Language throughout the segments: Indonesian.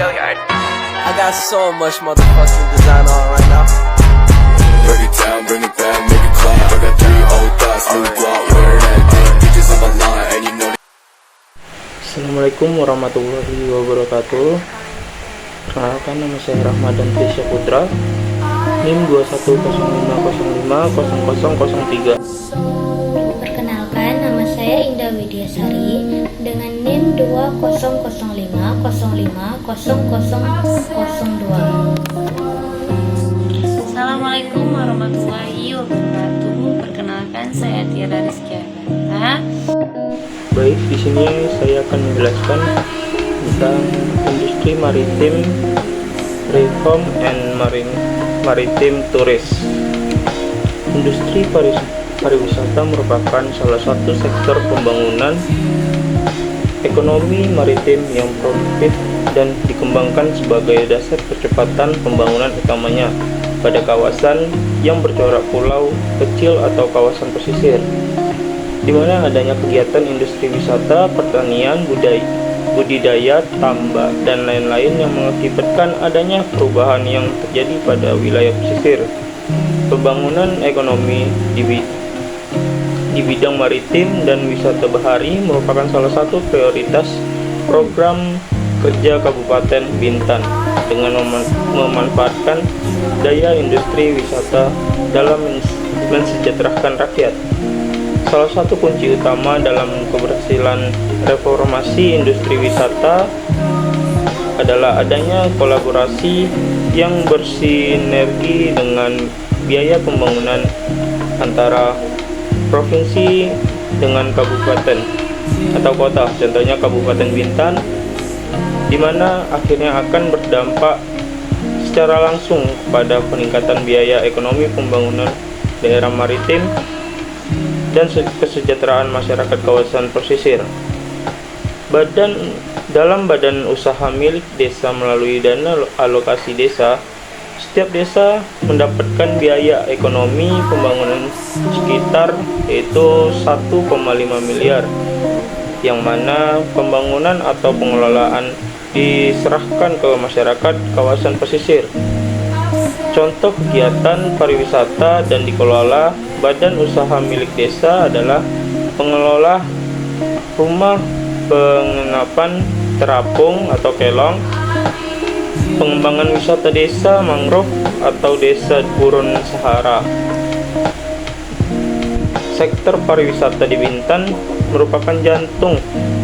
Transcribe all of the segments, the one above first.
I got so much motherfucking design on right now. Break it down, bring it back, make it clap. I got 3 old thoughts, new block, wear that thing. Bitches on my line, and you know. Assalamualaikum warahmatullahi wabarakatuh. Perkenalkan, nama saya Ramadan Trisha Putra, NIM 2105050003. Perkenalkan, nama saya Indah Widyasari dengan NIM 2050505002. Assalamualaikum warahmatullahi wabarakatuh. Perkenalkan, saya Tiara Rizkyana. Baik, di sini saya akan menjelaskan tentang industri maritim, reform and maritime tourism. Industri pariwisata merupakan salah satu sektor pembangunan ekonomi maritim yang produktif dan dikembangkan sebagai dasar percepatan pembangunan utamanya pada kawasan yang bercorak pulau kecil atau kawasan pesisir, di mana adanya kegiatan industri wisata, pertanian, budidaya, tambak, dan lain-lain yang mengakibatkan adanya perubahan yang terjadi pada wilayah pesisir. Pembangunan ekonomi di bidang maritim dan wisata bahari merupakan salah satu prioritas program kerja Kabupaten Bintan dengan memanfaatkan daya industri wisata dalam mensejahterakan rakyat. Salah satu kunci utama dalam keberhasilan reformasi industri wisata adalah adanya kolaborasi yang bersinergi dengan biaya pembangunan antara provinsi dengan kabupaten atau kota, contohnya Kabupaten Bintan, di mana akhirnya akan berdampak secara langsung pada peningkatan biaya ekonomi pembangunan daerah maritim dan kesejahteraan masyarakat kawasan pesisir. Dalam badan usaha milik desa melalui dana alokasi desa, setiap desa mendapatkan biaya ekonomi pembangunan sekitar yaitu 1,5 miliar, yang mana pembangunan atau pengelolaan diserahkan ke masyarakat kawasan pesisir. Contoh kegiatan pariwisata dan dikelola badan usaha milik desa adalah pengelola rumah penginapan terapung atau kelong, pengembangan wisata desa mangrove atau desa gurun Sahara. Sektor pariwisata di Bintan merupakan jantung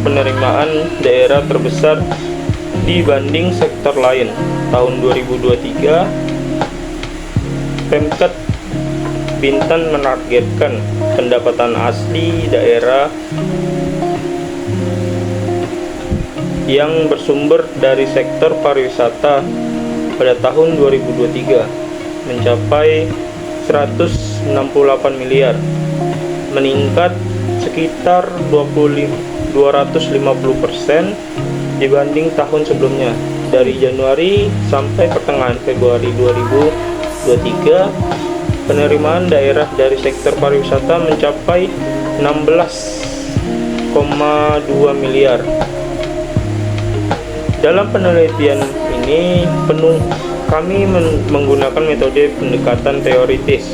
penerimaan daerah terbesar dibanding sektor lain. Tahun 2023, Pemkab Bintan menargetkan pendapatan asli daerah yang bersumber dari sektor pariwisata pada tahun 2023 mencapai 168 miliar, meningkat sekitar 250% dibanding tahun sebelumnya. Dari Januari sampai pertengahan Februari 2023, penerimaan daerah dari sektor pariwisata mencapai 16,2 miliar. Dalam penelitian ini kami menggunakan metode pendekatan teoritis,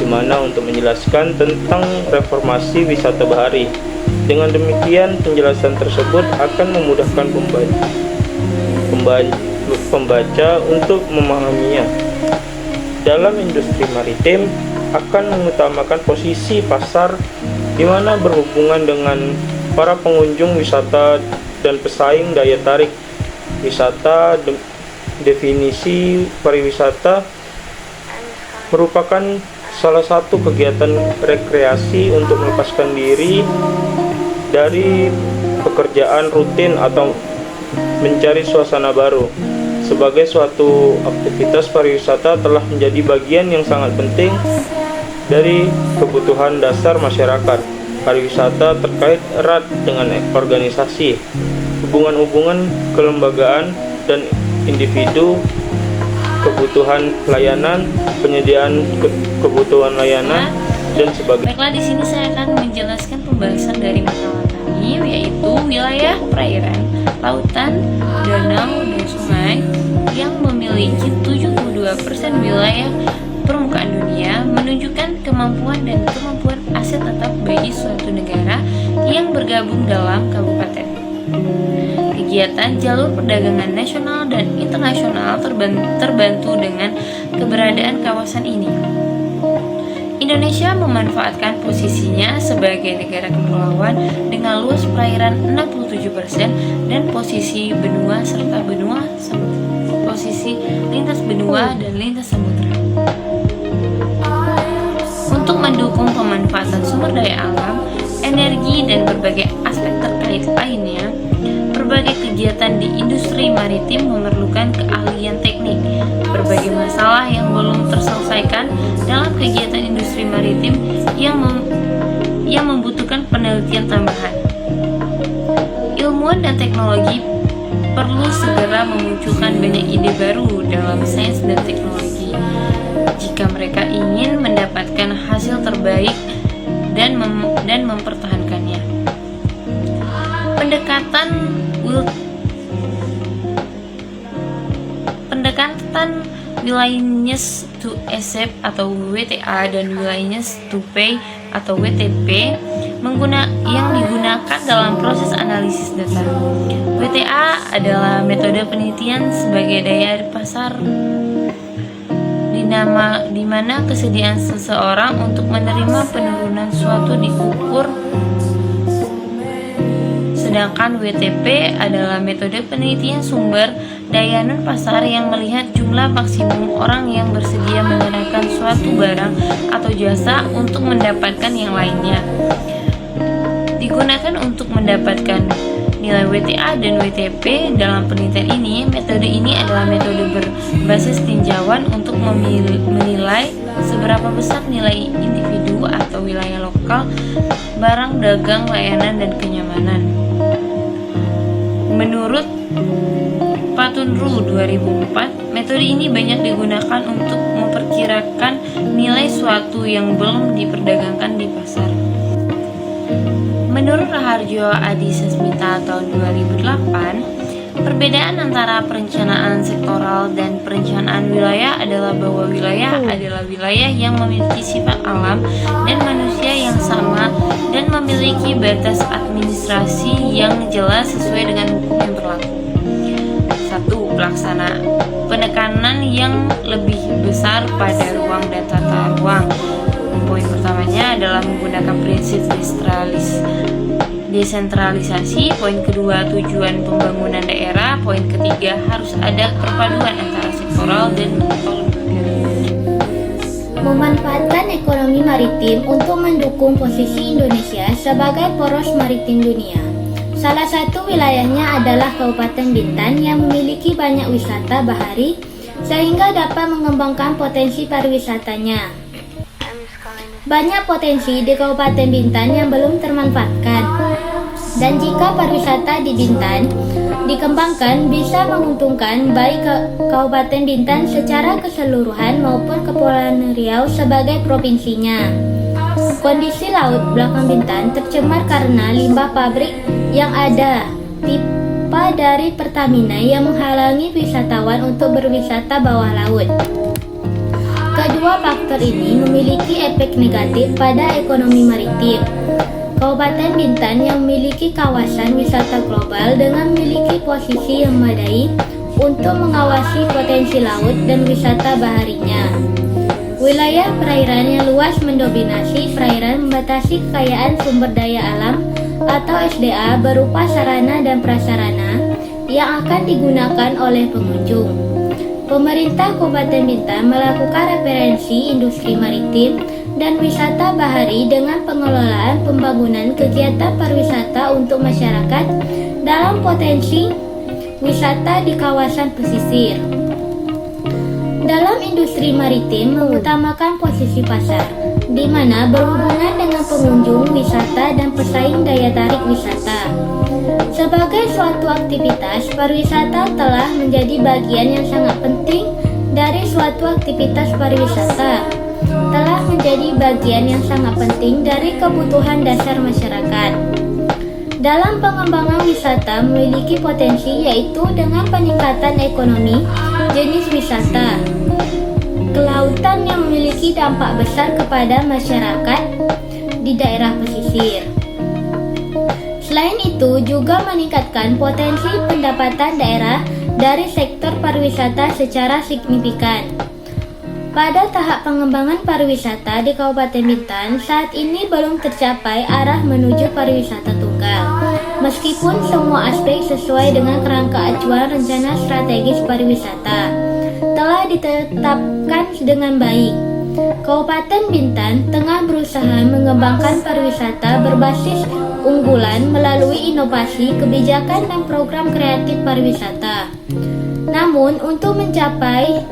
di mana untuk menjelaskan tentang reformasi wisata bahari. Dengan demikian, penjelasan tersebut akan memudahkan pembaca untuk memahaminya. Dalam industri maritim akan mengutamakan posisi pasar, di mana berhubungan dengan para pengunjung wisata dan pesaing daya tarik wisata. Definisi pariwisata merupakan salah satu kegiatan rekreasi untuk melepaskan diri dari pekerjaan rutin atau mencari suasana baru. Sebagai suatu aktivitas pariwisata telah menjadi bagian yang sangat penting dari kebutuhan dasar masyarakat. Pariwisata terkait erat dengan organisasi, hubungan-hubungan kelembagaan dan individu, kebutuhan layanan, penyediaan kebutuhan layanan, dan sebagainya. Baiklah, di sini saya akan menjelaskan pembahasan dari makalah kami, yaitu wilayah perairan lautan, danau, dan sungai yang memiliki 72% wilayah permukaan dunia, menunjukkan kemampuan dan kemampuan aset tetap bagi suatu negara yang bergabung dalam kabupaten. Kegiatan jalur perdagangan nasional dan internasional terbantu dengan keberadaan kawasan ini. Indonesia memanfaatkan posisinya sebagai negara kepulauan dengan luas perairan 67% dan posisi benua serta posisi lintas benua dan lintas samudra. Untuk mendukung pemanfaatan sumber daya alam, energi, dan berbagai aspek terkait lainnya, berbagai kegiatan di industri maritim memerlukan keahlian teknik. Berbagai masalah yang belum terselesaikan dalam kegiatan industri maritim yang membutuhkan penelitian tambahan. Ilmuwan dan teknologi perlu segera memunculkan banyak ide baru dalam sains dan teknologi jika mereka ingin mendapatkan hasil terbaik dan mempertahankannya. Pendekatan willingness to accept atau WTA dan willingness to pay atau WTP yang digunakan dalam proses analisis data. WTA adalah metode penelitian sebagai daya pasar di mana kesediaan seseorang untuk menerima penurunan suatu diukur, sedangkan WTP adalah metode penelitian sumber daya non-pasar yang melihat jumlah maksimum orang yang bersedia menyerahkan suatu barang atau jasa untuk mendapatkan yang lainnya. Digunakan untuk mendapatkan nilai WTA dan WTP dalam penelitian ini. Metode ini adalah metode berbasis tinjauan untuk menilai seberapa besar nilai individu atau wilayah lokal, barang, dagang, layanan, dan kenyamanan. Menurut Patunru 2004, metode ini banyak digunakan untuk memperkirakan nilai suatu yang belum diperdagangkan di pasar. Menurut Raharjo Adi Sasmita tahun 2008, perbedaan antara perencanaan sektoral dan perencanaan wilayah adalah bahwa wilayah adalah wilayah yang memiliki sifat alam dan manusia yang sama dan memiliki batas administrasi yang jelas sesuai dengan hukum yang berlaku. 1. Pelaksana penekanan yang lebih besar pada ruang dan tata ruang. Poin pertamanya adalah menggunakan prinsip desentralisasi. Poin kedua, tujuan pembangunan daerah. Poin ketiga, harus ada perpaduan antara sektoral dan lembaga. Memanfaatkan ekonomi maritim untuk mendukung posisi Indonesia sebagai poros maritim dunia. Salah satu wilayahnya adalah Kabupaten Bintan yang memiliki banyak wisata bahari sehingga dapat mengembangkan potensi pariwisatanya. Banyak potensi di Kabupaten Bintan yang belum termanfaatkan. Dan jika pariwisata di Bintan dikembangkan bisa menguntungkan baik Kabupaten Bintan secara keseluruhan maupun Kepulauan Riau sebagai provinsinya. Kondisi laut belakang Bintan tercemar karena limbah pabrik yang ada, pipa dari Pertamina yang menghalangi wisatawan untuk berwisata bawah laut. Kedua faktor ini memiliki efek negatif pada ekonomi maritim. Kabupaten Bintan yang memiliki kawasan wisata global dengan memiliki posisi yang memadai untuk mengawasi potensi laut dan wisata baharinya. Wilayah perairan yang luas mendominasi perairan membatasi kekayaan sumber daya alam atau SDA berupa sarana dan prasarana yang akan digunakan oleh pengunjung. Pemerintah Kabupaten Bintan melakukan referensi industri maritim dan wisata bahari dengan pengelolaan pembangunan kegiatan pariwisata untuk masyarakat dalam potensi wisata di kawasan pesisir. Dalam industri maritim mengutamakan posisi pasar, di mana berhubungan dengan pengunjung wisata dan pesaing daya tarik wisata. Sebagai suatu aktivitas, pariwisata telah menjadi bagian yang sangat penting dari suatu aktivitas pariwisata. Telah menjadi bagian yang sangat penting dari kebutuhan dasar masyarakat. dalam pengembangan wisata memiliki potensi, yaitu dengan peningkatan ekonomi jenis wisata kelautan yang memiliki dampak besar kepada masyarakat di daerah pesisir. Selain itu, juga meningkatkan potensi pendapatan daerah dari sektor pariwisata secara signifikan. Pada tahap pengembangan pariwisata di Kabupaten Bintan, saat ini belum tercapai arah menuju pariwisata tunggal. Meskipun semua aspek sesuai dengan kerangka acuan rencana strategis pariwisata telah ditetapkan dengan baik, Kabupaten Bintan tengah berusaha mengembangkan pariwisata berbasis unggulan melalui inovasi, kebijakan, dan program kreatif pariwisata. Namun, untuk mencapai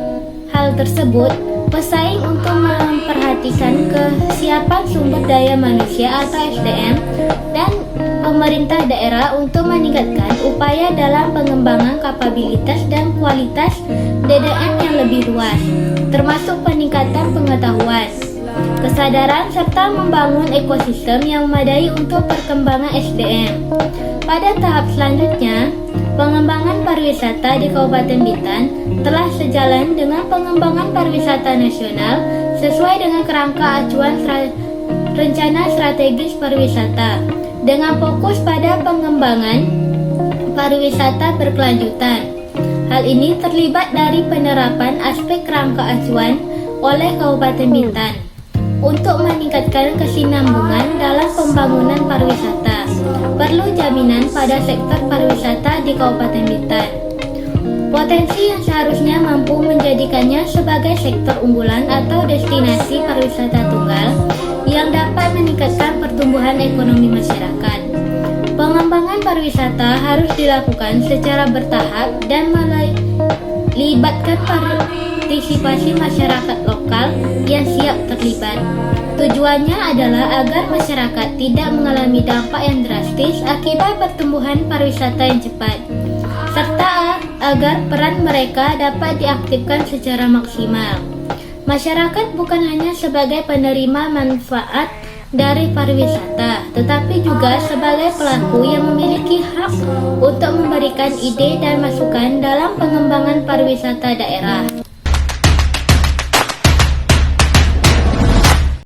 hal tersebut, pesaing untuk memperhatikan kesiapan sumber daya manusia atau SDM dan pemerintah daerah untuk meningkatkan upaya dalam pengembangan kapabilitas dan kualitas DDM yang lebih luas, termasuk peningkatan pengetahuan, kesadaran, serta membangun ekosistem yang memadai untuk perkembangan SDM. Pada tahap selanjutnya, pengembangan pariwisata di Kabupaten Bintan telah sejalan dengan pengembangan pariwisata nasional sesuai dengan kerangka acuan rencana strategis pariwisata dengan fokus pada pengembangan pariwisata berkelanjutan. Hal ini terlibat dari penerapan aspek kerangka acuan oleh Kabupaten Bintan untuk meningkatkan kesinambungan dalam pembangunan pariwisata. Perlu jaminan pada sektor pariwisata di Kabupaten Bintan. Potensi yang seharusnya mampu menjadikannya sebagai sektor unggulan atau destinasi pariwisata tunggal yang dapat meningkatkan pertumbuhan ekonomi masyarakat. Pengembangan pariwisata harus dilakukan secara bertahap dan melibatkan partisipasi masyarakat lokal yang siap terlibat. Tujuannya adalah agar masyarakat tidak mengalami dampak yang drastis akibat pertumbuhan pariwisata yang cepat, serta agar peran mereka dapat diaktifkan secara maksimal. Masyarakat bukan hanya sebagai penerima manfaat dari pariwisata, tetapi juga sebagai pelaku yang memiliki hak untuk memberikan ide dan masukan dalam pengembangan pariwisata daerah.